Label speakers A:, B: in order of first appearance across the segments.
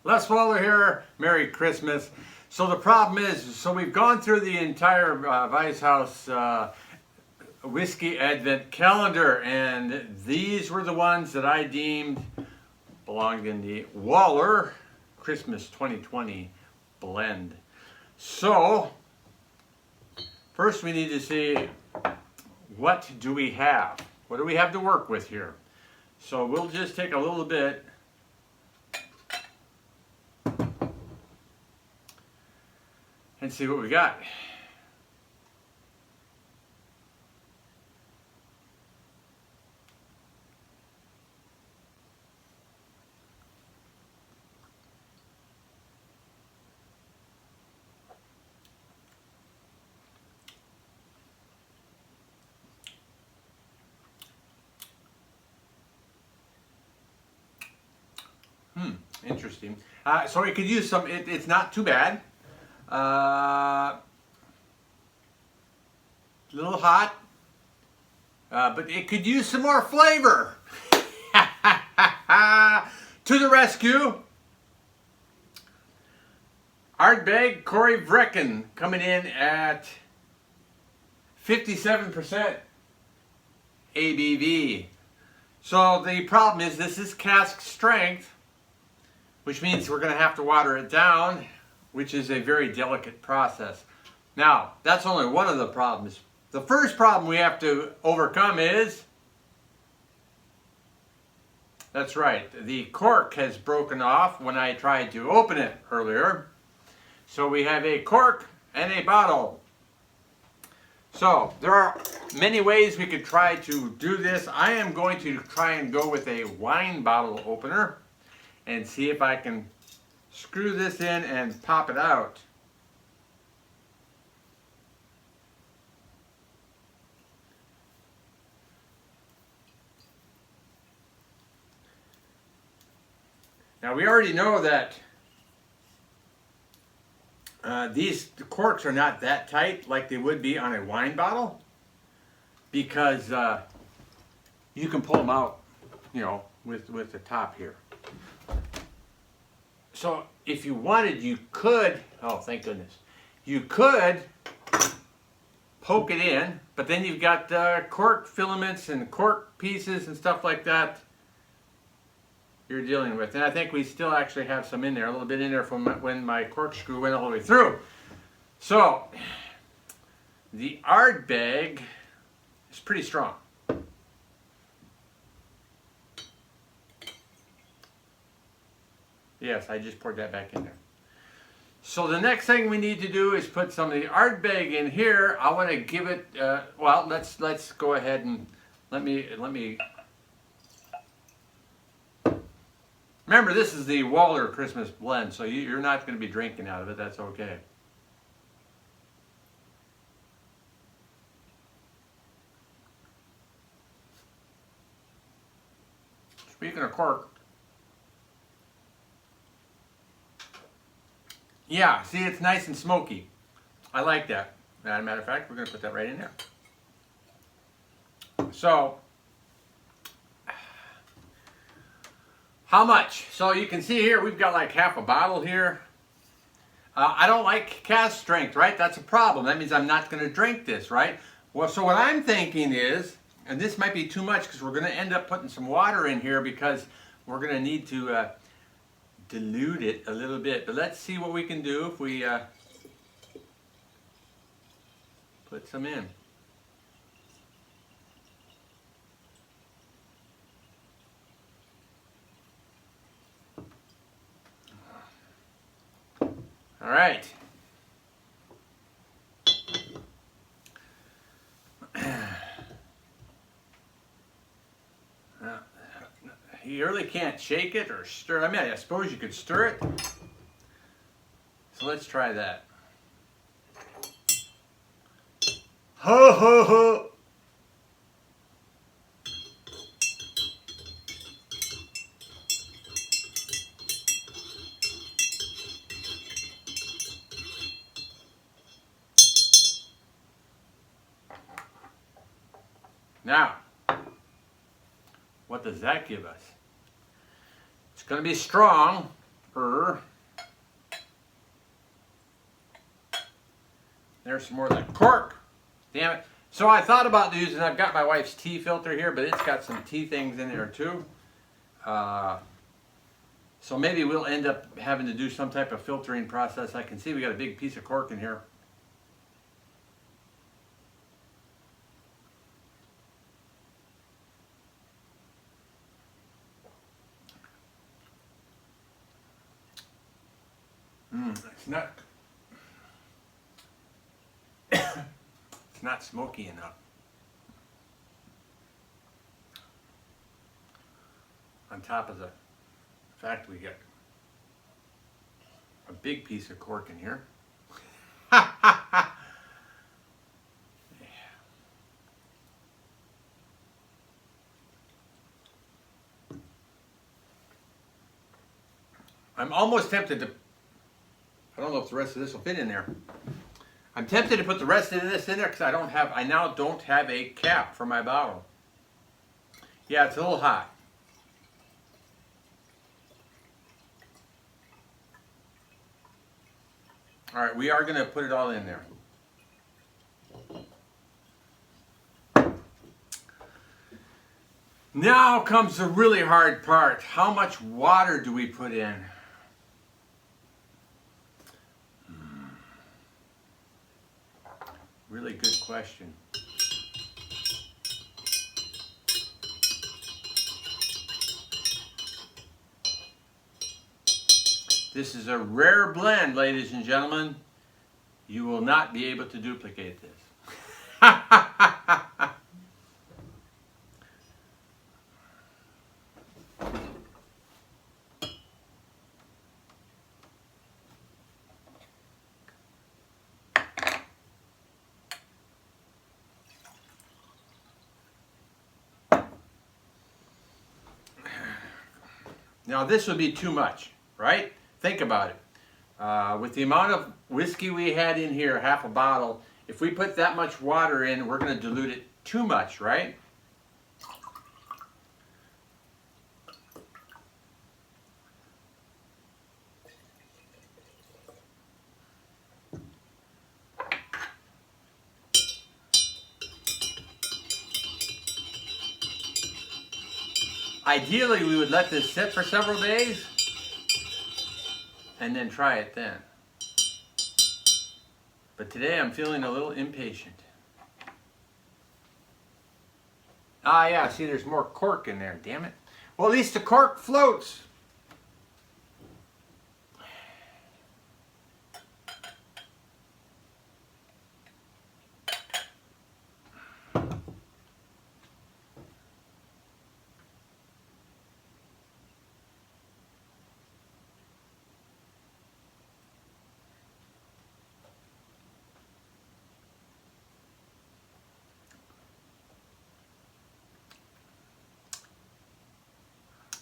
A: Les Waller here. Merry Christmas. So the problem is, we've gone through the entire Weisshaus whiskey Advent calendar, and these were the ones that I deemed belonged in the Waller Christmas 2020 blend. So first we need to see, what do we have? What do we have to work with here? So we'll just take a little bit and see what we got. Interesting. So it could use some, it's not too bad. A little hot, but it could use some more flavor. To the rescue, Ardbeg Corey Vrecken coming in at 57% ABV. So the problem is, this is cask strength, which means we're going to have to water it down, which is a very delicate process. Now, that's only one of the problems. The first problem we have to overcome is, that's right, the cork has broken off when I tried to open it earlier. So we have a cork and a bottle. So there are many ways we could try to do this. I am going to try and go with a wine bottle opener and see if I can screw this in and pop it out. Now we already know that these corks are not that tight like they would be on a wine bottle, because you can pull them out, you know, with the top here. So if you wanted, you could, oh thank goodness, you could poke it in, but then you've got cork filaments and cork pieces and stuff like that you're dealing with. And I think we still actually have some in there, a little bit in there from when my corkscrew went all the way through. So the Ardbeg is pretty strong. Yes, I just poured that back in there. So the next thing we need to do is put some of the Ardbeg in here. I want to give it, well, let's go ahead and let me. Remember, this is the Waller Christmas blend, so you're not going to be drinking out of it. That's okay. Speaking of cork, yeah, see, it's nice and smoky. I like that. As a matter of fact, we're going to put that right in there. So, how much? So you can see here, we've got like half a bottle here. I don't like cask strength, right? That's a problem. That means I'm not going to drink this, right? Well, so what I'm thinking is, and this might be too much because we're going to end up putting some water in here because we're going to need to dilute it a little bit. But let's see what we can do if we put some in. All right. You really can't shake it or stir it. I mean, I suppose you could stir it. So let's try that. Ho ho ho! Now, what does that give us? It's going to be strong, There's some more of that cork. Damn it. So I thought about using, I've got my wife's tea filter here, but it's got some tea things in there too. So maybe we'll end up having to do some type of filtering process. I can see we got a big piece of cork in here. It's not smoky enough. On top of the fact we get a big piece of cork in here. I'm almost tempted to, I don't know if the rest of this will fit in there. I'm tempted to put the rest of this in there because I now don't have a cap for my bottle. Yeah, it's a little hot. All right, we are going to put it all in there. Now comes the really hard part. How much water do we put in? Really good question. This is a rare blend, ladies and gentlemen. You will not be able to duplicate this. Now this would be too much, right? Think about it. With the amount of whiskey we had in here, half a bottle, if we put that much water in, we're going to dilute it too much, right? Ideally, we would let this sit for several days and then try it then. But today I'm feeling a little impatient. Ah, yeah, see, there's more cork in there, damn it. Well, at least the cork floats.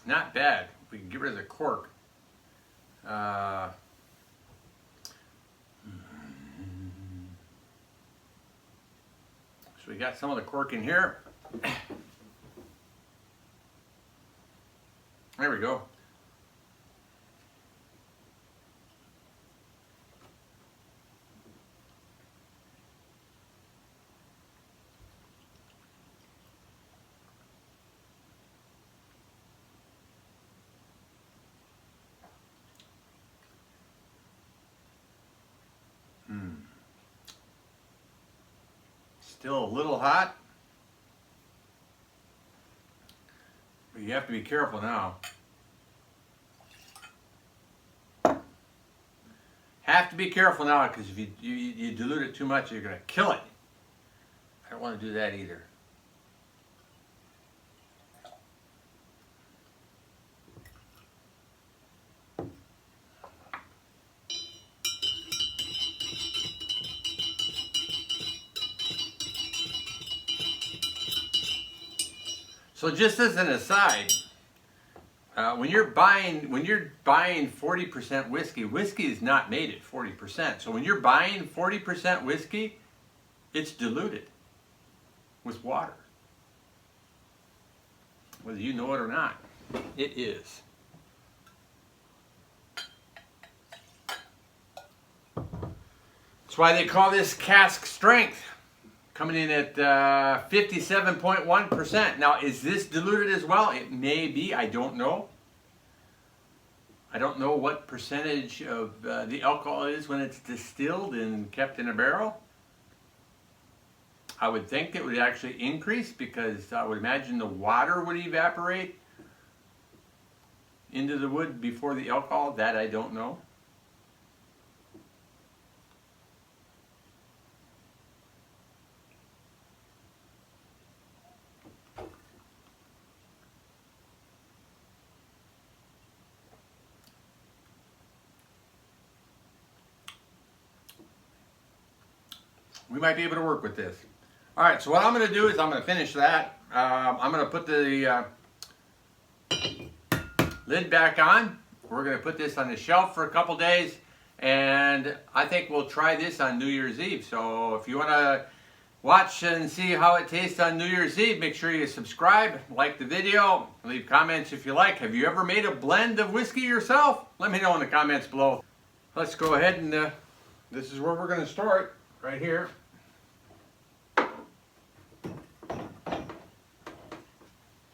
A: Not bad. We can get rid of the cork. So we got some of the cork in here. There we go. Still a little hot, but you have to be careful now. Have to be careful now because if you dilute it too much, you're going to kill it. I don't want to do that either. So just as an aside, when you're buying 40% whiskey, whiskey is not made at 40%. So when you're buying 40% whiskey, it's diluted with water. Whether you know it or not, it is. That's why they call this cask strength. Coming in at 57.1%. Now, is this diluted as well? It may be. I don't know. I don't know what percentage of the alcohol is when it's distilled and kept in a barrel. I would think it would actually increase because I would imagine the water would evaporate into the wood before the alcohol. That I don't know. We might be able to work with this. All right, so what I'm going to do is I'm going to finish that. I'm going to put the lid back on. We're going to put this on the shelf for a couple days, and I think we'll try this on New Year's Eve. So if you want to watch and see how it tastes on New Year's Eve, make sure you subscribe, like the video, leave comments if you like. Have you ever made a blend of whiskey yourself? Let me know in the comments below. Let's go ahead and this is where we're going to start, right here.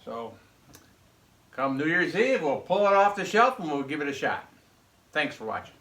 A: So, come New Year's Eve, we'll pull it off the shelf and we'll give it a shot. Thanks for watching.